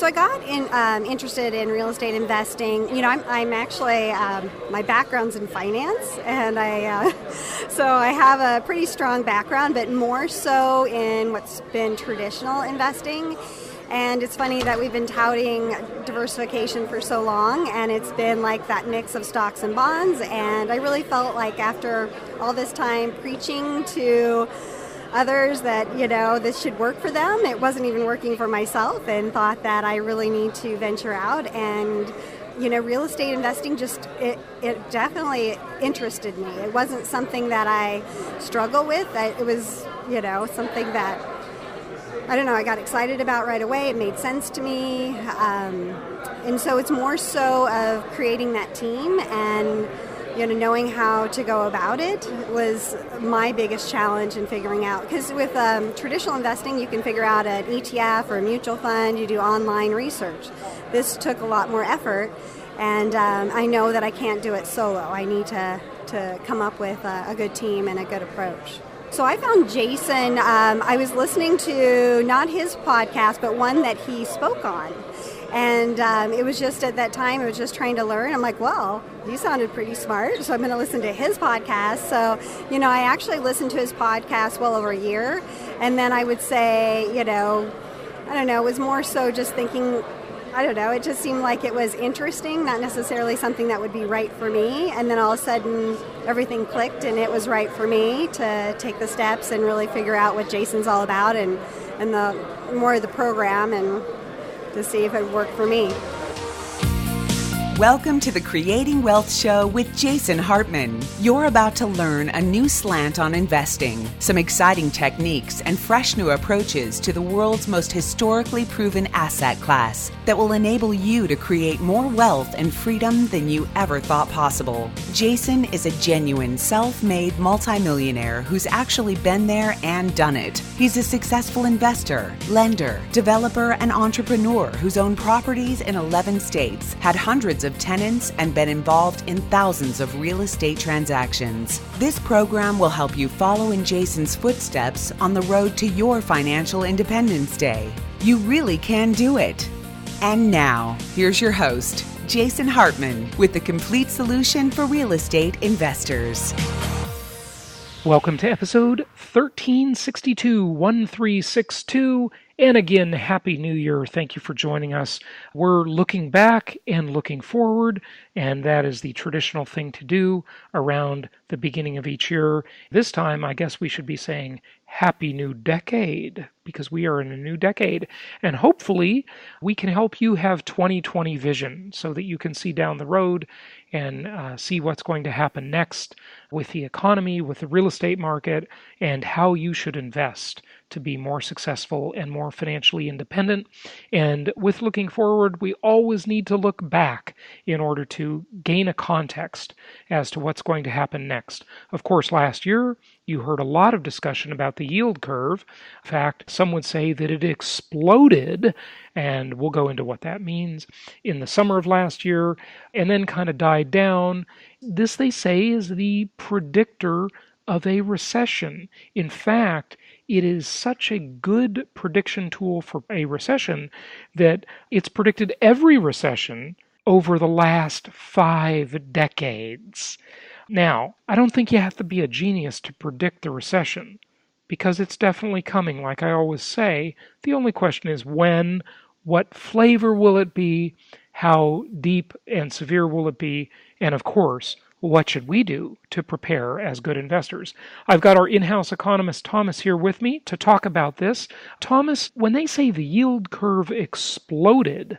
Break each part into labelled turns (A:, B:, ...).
A: So I got interested in real estate investing. I'm actually, my background's in finance, and so I have a pretty strong background, but more so in what's been traditional investing. And it's funny that we've been touting diversification for so long, and it's been like that mix of stocks and bonds. And I really felt like after all this time preaching to others that, this should work for them, it wasn't even working for myself, and thought that I really need to venture out. And, real estate investing it definitely interested me. It wasn't something that I struggle with. It was, something that I got excited about right away. It made sense to me. And so it's more so of creating that team and, knowing how to go about it was my biggest challenge in figuring out. Because with traditional investing, you can figure out an ETF or a mutual fund. You do online research. This took a lot more effort. And I know that I can't do it solo. I need to come up with a good team and a good approach. So I found Jason, I was listening to not his podcast, but one that he spoke on. And it was just at that time, I was just trying to learn. I'm like, well, you sounded pretty smart, so I'm going to listen to his podcast. So, I actually listened to his podcast well over a year. And then I would say, it was more so just thinking, it just seemed like it was interesting, not necessarily something that would be right for me. And then all of a sudden, everything clicked and it was right for me to take the steps and really figure out what Jason's all about and the more of the program and to see if it would work for me.
B: Welcome to the Creating Wealth Show with Jason Hartman. You're about to learn a new slant on investing, some exciting techniques, and fresh new approaches to the world's most historically proven asset class that will enable you to create more wealth and freedom than you ever thought possible. Jason is a genuine self-made multimillionaire who's actually been there and done it. He's a successful investor, lender, developer, and entrepreneur who's owned properties in 11 states, had hundreds of tenants, and been involved in thousands of real estate transactions. This program will help you follow in Jason's footsteps on the road to your financial independence day. You really can do it. And now, here's your host, Jason Hartman, with the complete solution for real estate investors.
C: Welcome to episode 1362. And again, Happy New Year. Thank you for joining us. We're looking back and looking forward, and that is the traditional thing to do around the beginning of each year. This time, I guess we should be saying Happy New Decade, because we are in a new decade. And hopefully, we can help you have 2020 vision so that you can see down the road and see what's going to happen next with the economy, with the real estate market, and how you should invest to be more successful and more financially independent. And with looking forward, we always need to look back in order to gain a context as to what's going to happen next. Of course, last year, you heard a lot of discussion about the yield curve. In fact, some would say that it exploded, and we'll go into what that means, in the summer of last year, and then kind of died down. This, they say, is the predictor of a recession. In fact, it is such a good prediction tool for a recession that it's predicted every recession over the last 5 decades. Now, I don't think you have to be a genius to predict the recession, because it's definitely coming, like I always say. The only question is when, what flavor will it be, how deep and severe will it be, and of course, what should we do to prepare as good investors? I've got our in-house economist, Thomas, here with me to talk about this. Thomas, when they say the yield curve exploded,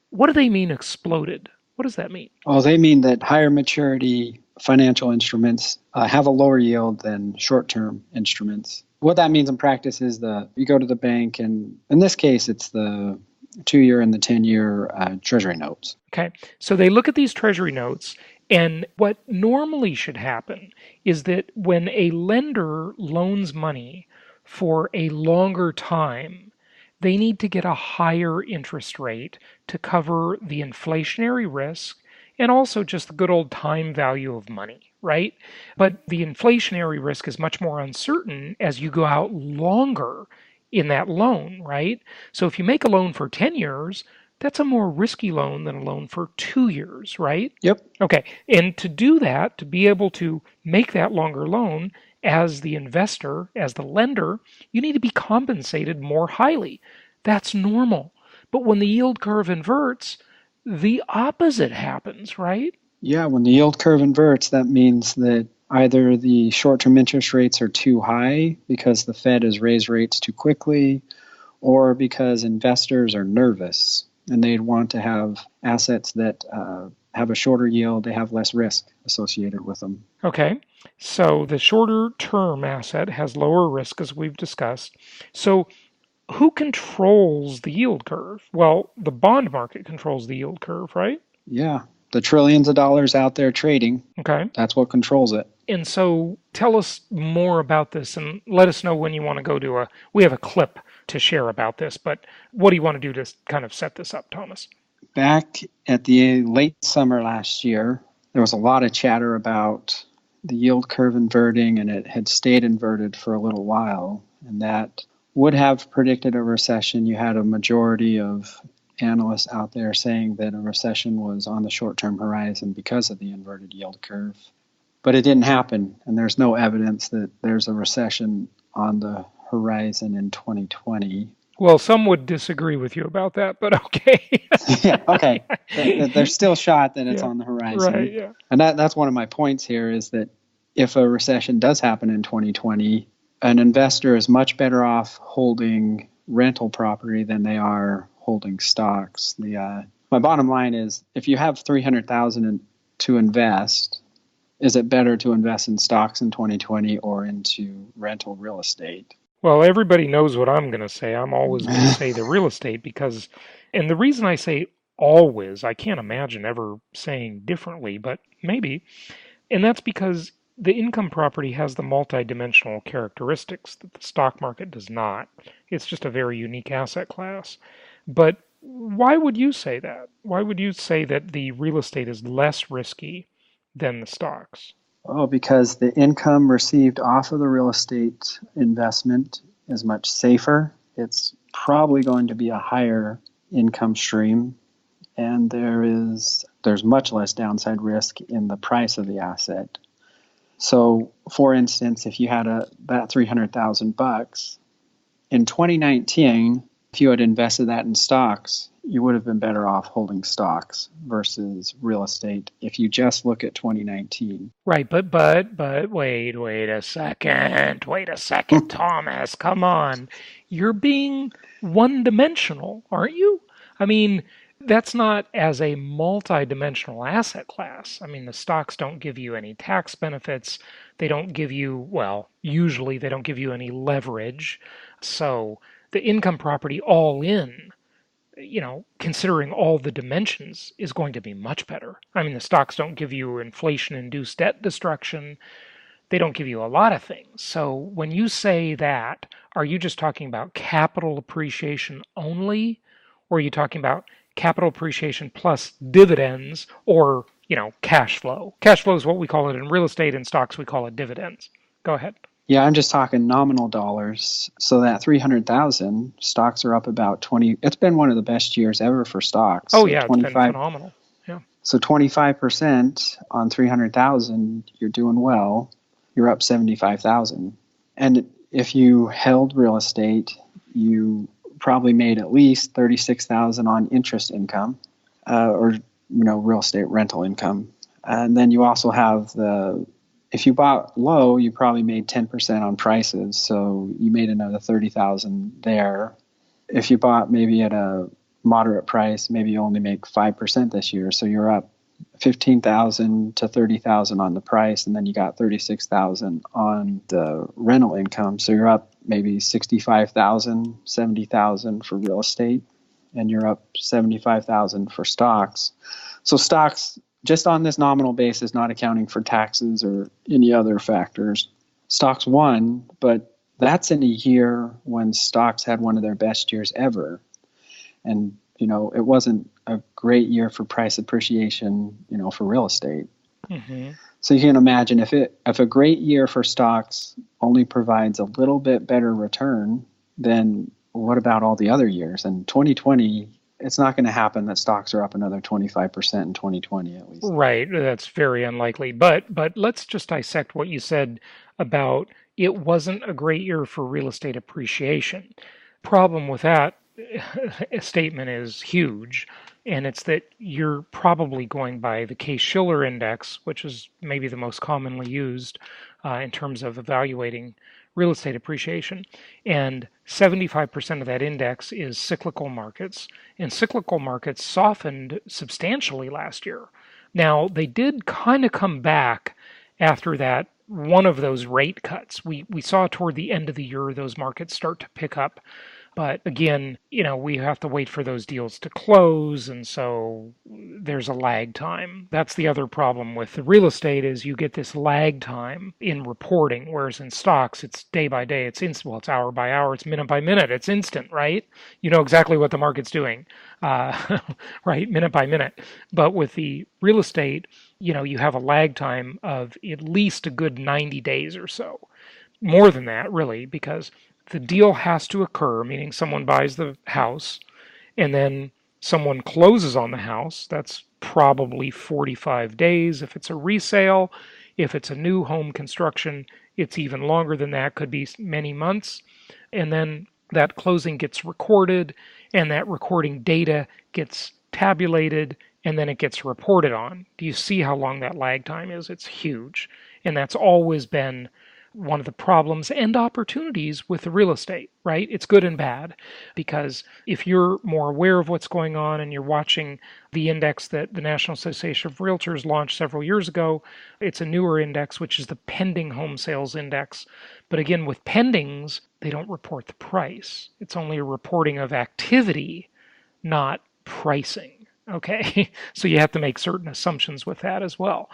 C: what do they mean exploded? What does that mean?
D: Oh, they mean that higher maturity financial instruments have a lower yield than short-term instruments. What that means in practice is you go to the bank, and in this case, it's the 2-year and the 10-year treasury notes.
C: Okay, so they look at these treasury notes, and what normally should happen is that when a lender loans money for a longer time, they need to get a higher interest rate to cover the inflationary risk and also just the good old time value of money, right? But the inflationary risk is much more uncertain as you go out longer in that loan, right? So if you make a loan for 10 years, that's a more risky loan than a loan for 2 years, right?
D: Yep.
C: Okay. And to do that, to be able to make that longer loan as the investor, as the lender, you need to be compensated more highly. That's normal. But when the yield curve inverts, the opposite happens, right?
D: Yeah, when the yield curve inverts, that means that either the short-term interest rates are too high because the Fed has raised rates too quickly, or because investors are nervous and they'd want to have assets that have a shorter yield, they have less risk associated with them.
C: Okay, so the shorter term asset has lower risk, as we've discussed. So who controls the yield curve? Well, the bond market controls the yield curve, right?
D: Yeah, the trillions of dollars out there trading,
C: Okay.
D: that's what controls it.
C: And so tell us more about this and let us know when you want to go to we have a clip to share about this, but what do you want to do to kind of set this up, Thomas?
D: Back at the late summer last year, there was a lot of chatter about the yield curve inverting, and it had stayed inverted for a little while, and that would have predicted a recession. You had a majority of analysts out there saying that a recession was on the short-term horizon because of the inverted yield curve. But it didn't happen, and there's no evidence that there's a recession on the horizon in 2020.
C: Well, some would disagree with you about that, but okay.
D: Yeah, okay. There's still shot that it's
C: Yeah,
D: on the horizon.
C: right, yeah.
D: And that's one of my points here is that if a recession does happen in 2020, an investor is much better off holding rental property than they are holding stocks. My bottom line is if you have $300,000 to invest, is it better to invest in stocks in 2020 or into rental real estate?
C: Well, everybody knows what I'm going to say. I'm always going to say the real estate because, and the reason I say always, I can't imagine ever saying differently, but maybe, and that's because the income property has the multidimensional characteristics that the stock market does not. It's just a very unique asset class. But why would you say that? Why would you say that the real estate is less risky than the stocks?
D: Oh, because the income received off of the real estate investment is much safer. It's probably going to be a higher income stream, and there's much less downside risk in the price of the asset. So, for instance, if you had that $300,000 in 2019, if you had invested that in stocks, you would have been better off holding stocks versus real estate if you just look at 2019.
C: Right, but wait a second, Thomas, come on. You're being one-dimensional, aren't you? I mean, that's not as a multi-dimensional asset class. I mean, the stocks don't give you any tax benefits. They don't give you, well, usually they don't give you any leverage. So the income property all in, considering all the dimensions, is going to be much better. I mean, the stocks don't give you inflation-induced debt destruction. They don't give you a lot of things. So when you say that, are you just talking about capital appreciation only? Or are you talking about capital appreciation plus dividends or, cash flow? Cash flow is what we call it in real estate. In stocks, we call it dividends. Go ahead.
D: Yeah, I'm just talking nominal dollars. So that 300,000, stocks are up about 20. It's been one of the best years ever for stocks.
C: Oh, yeah, it's been phenomenal. Yeah.
D: So 25% on 300,000, you're doing well. You're up 75,000. And if you held real estate, you probably made at least 36,000 on interest income, or real estate rental income. And then you also have if you bought low, you probably made 10% on prices, so you made another 30,000 there. If you bought maybe at a moderate price, maybe you only make 5% this year, so you're up 15,000 to 30,000 on the price, and then you got 36,000 on the rental income, so you're up maybe 65,000, 70,000 for real estate, and you're up 75,000 for stocks. So stocks, just on this nominal basis, not accounting for taxes or any other factors, stocks won, but that's in a year when stocks had one of their best years ever. And, it wasn't a great year for price appreciation, for real estate.
C: Mm-hmm.
D: So you can imagine if a great year for stocks only provides a little bit better return, then what about all the other years? And 2020 it's not going to happen that stocks are up another 25% in 2020 at least.
C: Right. That's very unlikely. But let's just dissect what you said about it wasn't a great year for real estate appreciation. Problem with that statement is huge, and it's that you're probably going by the Case-Shiller index, which is maybe the most commonly used in terms of evaluating real estate appreciation. And 75% of that index is cyclical markets, and cyclical markets softened substantially last year. Now, they did kind of come back after that one of those rate cuts. We saw toward the end of the year those markets start to pick up. But again, we have to wait for those deals to close, and so there's a lag time. That's the other problem with the real estate is you get this lag time in reporting, whereas in stocks, it's day by day, it's instant. Well, it's hour by hour, it's minute by minute, it's instant, right? You know exactly what the market's doing, right? Minute by minute. But with the real estate, you have a lag time of at least a good 90 days or so. More than that, really, because the deal has to occur, meaning someone buys the house and then someone closes on the house. That's probably 45 days if it's a resale. If it's a new home construction, it's even longer than that, could be many months. And then that closing gets recorded, and that recording data gets tabulated, and then it gets reported on. Do you see how long that lag time is? It's huge. And that's always been one of the problems and opportunities with the real estate, right? It's good and bad, because if you're more aware of what's going on and you're watching the index that the National Association of Realtors launched several years ago, it's a newer index, which is the Pending Home Sales Index. But again, with pendings, they don't report the price. It's only a reporting of activity, not pricing, okay? So you have to make certain assumptions with that as well.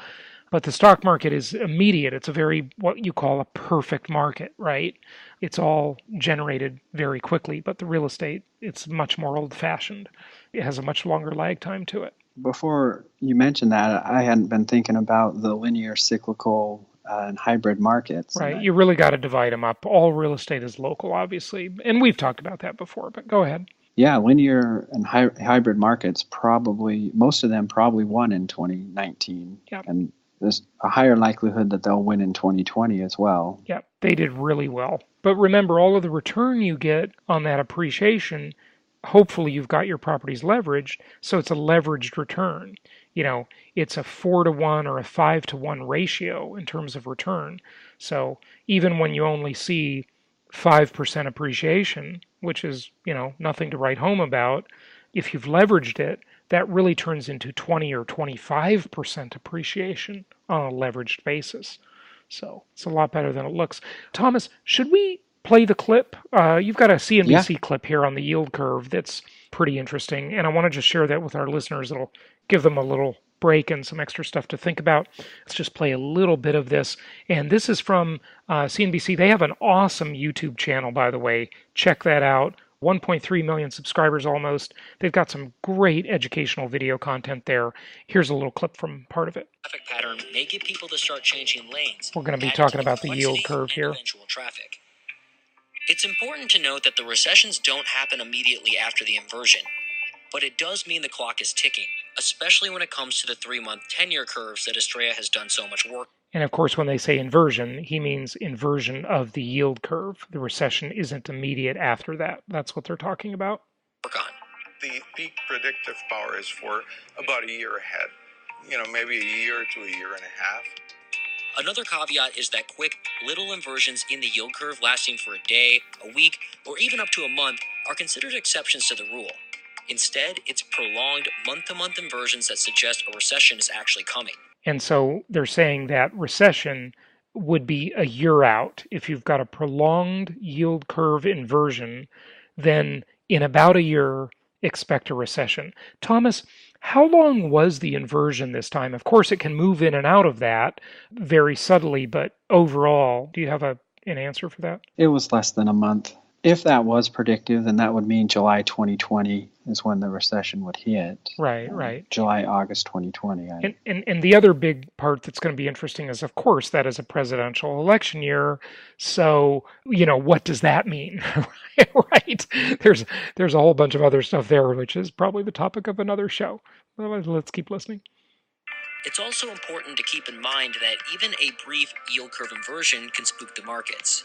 C: But the stock market is immediate. It's a very, what you call a perfect market, right? It's all generated very quickly. But the real estate, it's much more old-fashioned. It has a much longer lag time to it.
D: Before you mentioned that, I hadn't been thinking about the linear, cyclical, and hybrid markets.
C: Right. You really got to divide them up. All real estate is local, obviously. And we've talked about that before, but go ahead.
D: Yeah, linear and hybrid markets most of them probably won in 2019.
C: Yep.
D: And there's a higher likelihood that they'll win in 2020 as well.
C: Yeah, they did really well. But remember, all of the return you get on that appreciation, hopefully you've got your properties leveraged, so it's a leveraged return. It's a 4-to-1 or a 5-to-1 ratio in terms of return. So even when you only see 5% appreciation, which is, nothing to write home about, if you've leveraged it, that really turns into 20 or 25% appreciation on a leveraged basis. So it's a lot better than it looks. Thomas, should we play the clip? You've got a CNBC clip here on the yield curve that's pretty interesting, and I want to just share that with our listeners. It'll give them a little break and some extra stuff to think about. Let's just play a little bit of this. And this is from CNBC. They have an awesome YouTube channel, by the way. Check that out. 1.3 million subscribers almost. They've got some great educational video content there. Here's a little clip from part of it.
E: Traffic pattern may get people to start changing lanes.
C: We're going to be talking about the yield curve here.
E: Traffic. It's important to note that the recessions don't happen immediately after the inversion, but it does mean the clock is ticking, especially when it comes to the 3-month 10-year curves that Estrella has done so much work.
C: And of course, when they say inversion, he means inversion of the yield curve. The recession isn't immediate after that. That's what they're talking about.
F: The peak predictive power is for about a year ahead. Maybe a year to a year and a half.
E: Another caveat is that quick, little inversions in the yield curve lasting for a day, a week, or even up to a month are considered exceptions to the rule. Instead, it's prolonged month-to-month inversions that suggest a recession is actually coming.
C: And so they're saying that recession would be a year out. If you've got a prolonged yield curve inversion, then in about a year, expect a recession. Thomas, how long was the inversion this time? Of course, it can move in and out of that very subtly, but overall, do you have an answer for that?
D: It was less than a month. If that was predictive, then that would mean July 2020 is when the recession would hit.
C: Right.
D: July, August 2020.
C: And the other big part that's going to be interesting is, of course, that is a presidential election year. So, what does that mean? Right? There's a whole bunch of other stuff there, which is probably the topic of another show. Well, let's keep listening.
E: It's also important to keep in mind that even a brief yield curve inversion can spook the markets.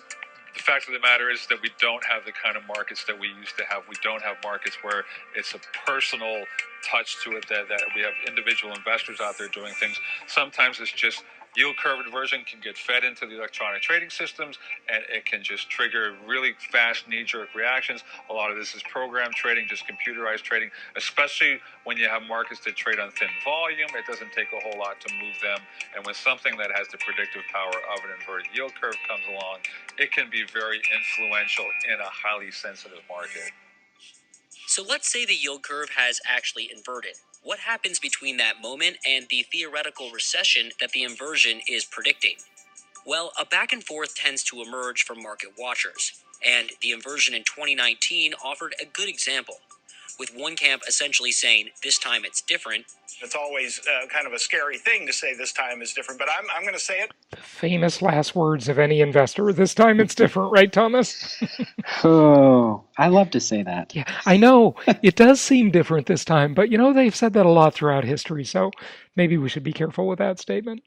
G: The fact of the matter is that we don't have the kind of markets that we used to have. We don't have markets where it's a personal touch to it, that we have individual investors out there doing things. Sometimes it's just yield curve inversion can get fed into the electronic trading systems, and it can just trigger really fast knee-jerk reactions. A lot of this is program trading, just computerized trading, especially when you have markets that trade on thin volume. It doesn't take a whole lot to move them. And when something that has the predictive power of an inverted yield curve comes along, it can be very influential in a highly sensitive market.
E: So let's say the yield curve has actually inverted. What happens between that moment and the theoretical recession that the inversion is predicting? Well, a back and forth tends to emerge from market watchers, and the inversion in 2019 offered a good example, with one camp essentially saying this time it's different.
H: It's always kind of a scary thing to say this time is different, but I'm going to say it.
C: The famous last words of any investor. This time it's different, right, Thomas?
D: Oh, I love to say that.
C: Yeah, I know. It does seem different this time, but they've said that a lot throughout history, so maybe we should be careful with that statement.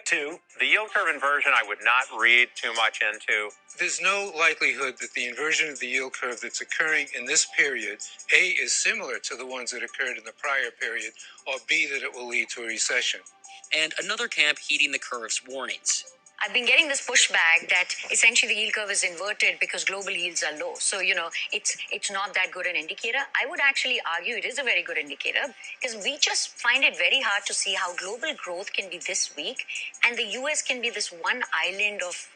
I: 2, the yield curve inversion I would not read too much into.
J: There's no likelihood that the inversion of the yield curve that's occurring in this period, A, is similar to the ones that occurred in the prior period, or B, that it will lead to a recession.
E: And another camp heeding the curve's warnings.
K: I've been getting this pushback that essentially the yield curve is inverted because global yields are low. So, it's not that good an indicator. I would actually argue it is a very good indicator because we just find it very hard to see how global growth can be this weak and the US can be this one island of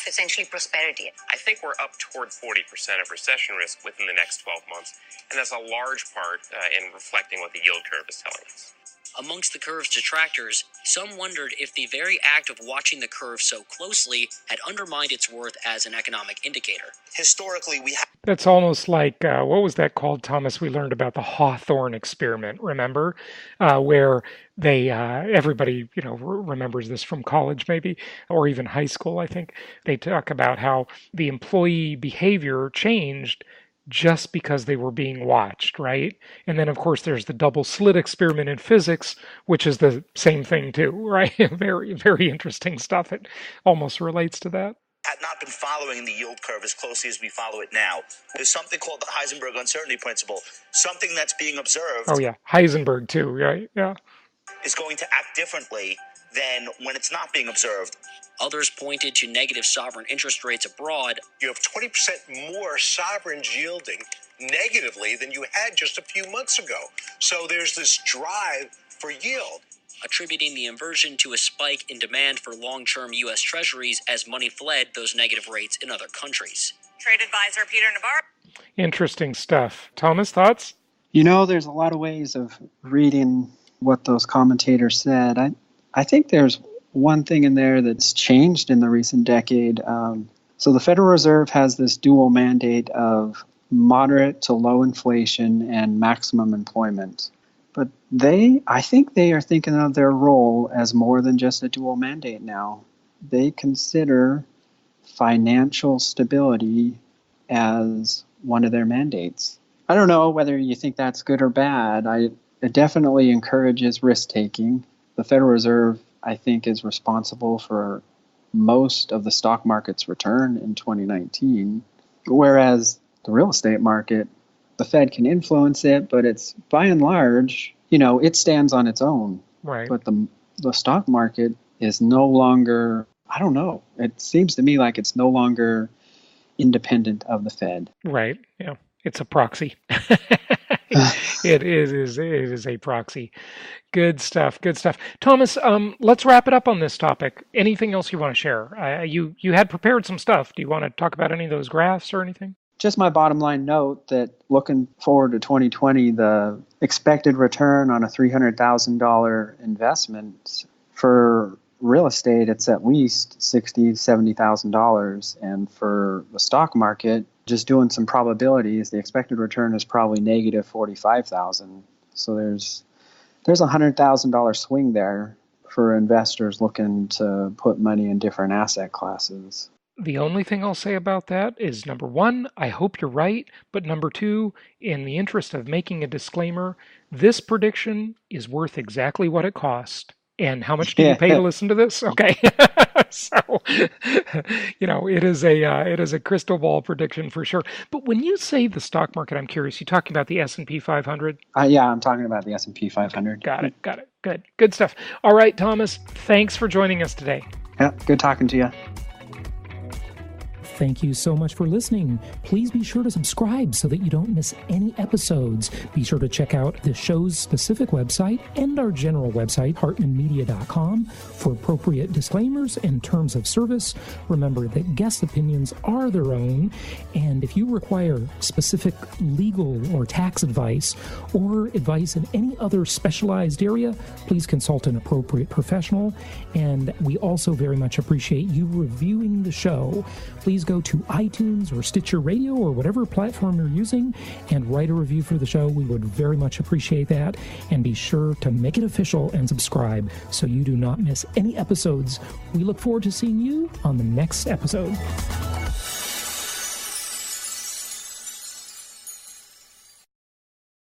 K: essentially prosperity.
I: I think we're up toward 40% of recession risk within the next 12 months. And that's a large part in reflecting what the yield curve is telling us.
E: Amongst the curve's detractors, some wondered if the very act of watching the curve so closely had undermined its worth as an economic indicator.
H: Historically, we have...
C: That's almost like, what was that called, Thomas? We learned about the Hawthorne experiment, remember? Where they, everybody, remembers this from college maybe, or even high school, I think. They talk about how the employee behavior changed just because they were being watched, right? And then, of course, there's the double slit experiment in physics, which is the same thing too, right? Very, very interesting stuff. It almost relates to that.
H: Had not been following the yield curve as closely as we follow it now. There's something called the Heisenberg uncertainty principle, something that's being observed.
C: Oh, yeah. Heisenberg, too, right? Yeah.
H: Is going to act differently than when it's not being observed.
E: Others pointed to negative sovereign interest rates abroad.
J: You have 20% more sovereigns yielding negatively than you had just a few months ago. So there's this drive for yield.
E: Attributing the inversion to a spike in demand for long-term U.S. treasuries as money fled those negative rates in other countries.
K: Trade advisor Peter Navarro.
C: Interesting stuff. Thomas, thoughts?
D: There's a lot of ways of reading what those commentators said. I think there's one thing in there that's changed in the recent decade. So the Federal Reserve has this dual mandate of moderate to low inflation and maximum employment. But I think they are thinking of their role as more than just a dual mandate now. They consider financial stability as one of their mandates. I don't know whether you think that's good or bad. It definitely encourages risk-taking. The Federal Reserve, I think, is responsible for most of the stock market's return in 2019, whereas the real estate market, the Fed can influence it, but it's by and large, it stands on its own.
C: Right.
D: But the stock market is no longer, I don't know, it seems to me like it's no longer independent of the Fed.
C: Right. Yeah. It's a proxy. It is a proxy. Good stuff. Thomas, let's wrap it up on this topic. Anything else you want to share? You had prepared some stuff. Do you want to talk about any of those graphs or anything?
D: Just my bottom line note that looking forward to 2020, the expected return on a $300,000 investment for real estate, it's at least $60,000 to $70,000. And for the stock market, just doing some probabilities, the expected return is probably negative $45,000. So there's a $100,000 swing there for investors looking to put money in different asset classes.
C: The only thing I'll say about that is, number one, I hope you're right. But number two, in the interest of making a disclaimer, this prediction is worth exactly what it cost. And how much did you pay to listen to this? Okay. So, it is a crystal ball prediction for sure. But when you say the stock market, I'm curious, you talking about the S&P 500?
D: Yeah, I'm talking about the S&P 500.
C: Got it. Good stuff. All right, Thomas, thanks for joining us today.
D: Yeah, good talking to you.
L: Thank you so much for listening. Please be sure to subscribe so that you don't miss any episodes. Be sure to check out the show's specific website and our general website, hartmanmedia.com, for appropriate disclaimers and terms of service. Remember that guest opinions are their own, and if you require specific legal or tax advice or advice in any other specialized area, please consult an appropriate professional. And we also very much appreciate you reviewing the show. Please go to iTunes or Stitcher Radio or whatever platform you're using and write a review for the show. We would very much appreciate that. And be sure to make it official and subscribe so you do not miss any episodes. We look forward to seeing you on the next episode.